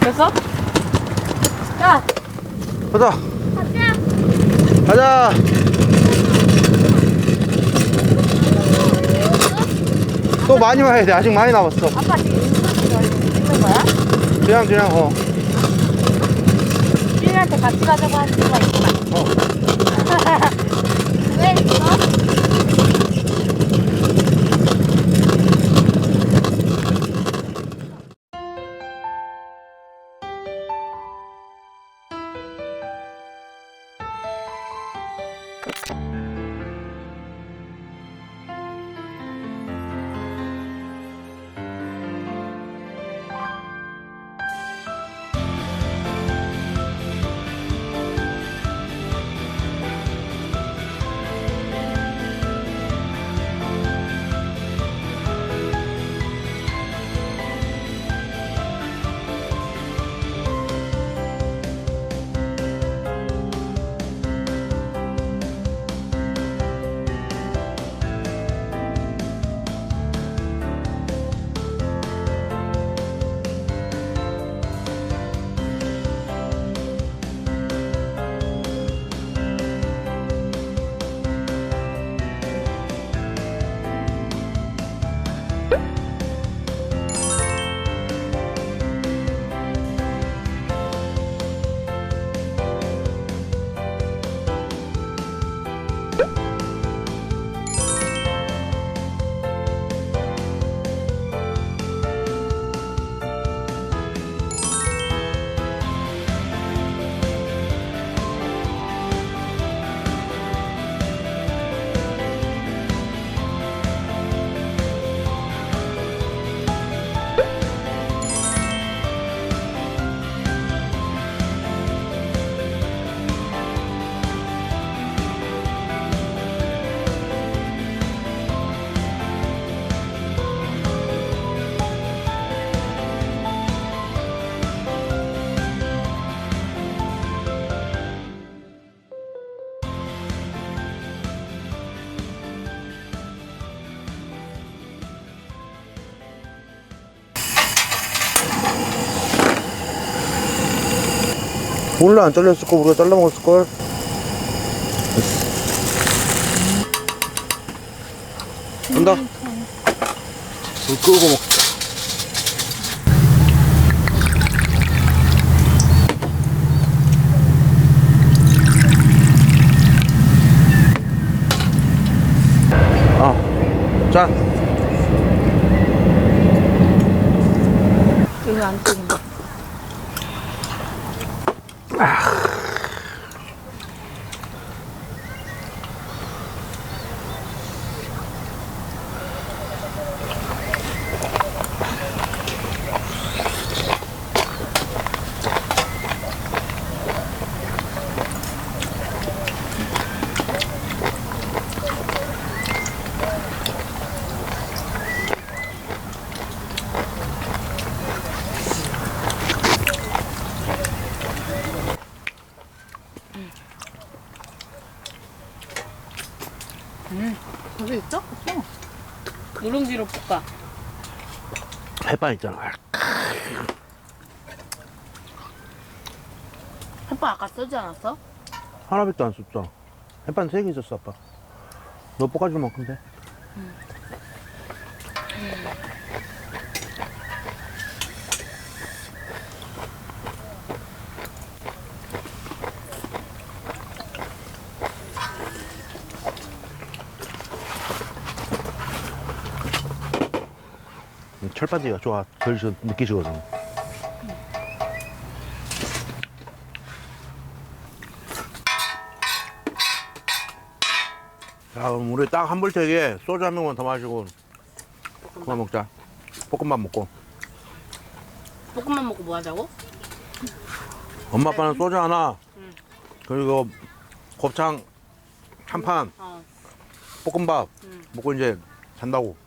됐어? 야! 가자. 가자. 또 많이 와야 돼. 아직 많이 남았어. 아빠 지금 찍는 거야? 그냥 삐리한테 같이 가자고 하는 수가 있구나. 왜 있어? 몰라. 안 잘렸을걸. 우리가 잘라 먹었을걸. 간다. 불 끄고 먹자. 짠. 여기 안 뜨긴다. 거기 있죠? 없어. 누룽지로 볶아. 햇반 있잖아. 햇반 아까 쓰지 않았어? 하나밖에 안 썼어. 햇반 3개 있었어, 아빠. 너 볶아줄 만큼 돼. 철바지가 좋아. 덜 느끼시거든. 자, 그럼 우리 딱 한 볼택에 소주 한 병만 더 마시고 그만 먹자. 볶음밥 먹고. 볶음밥 먹고 뭐 하자고? 엄마 아빠는 소주 하나, 그리고 곱창 한 판, 볶음밥 먹고 이제 잔다고.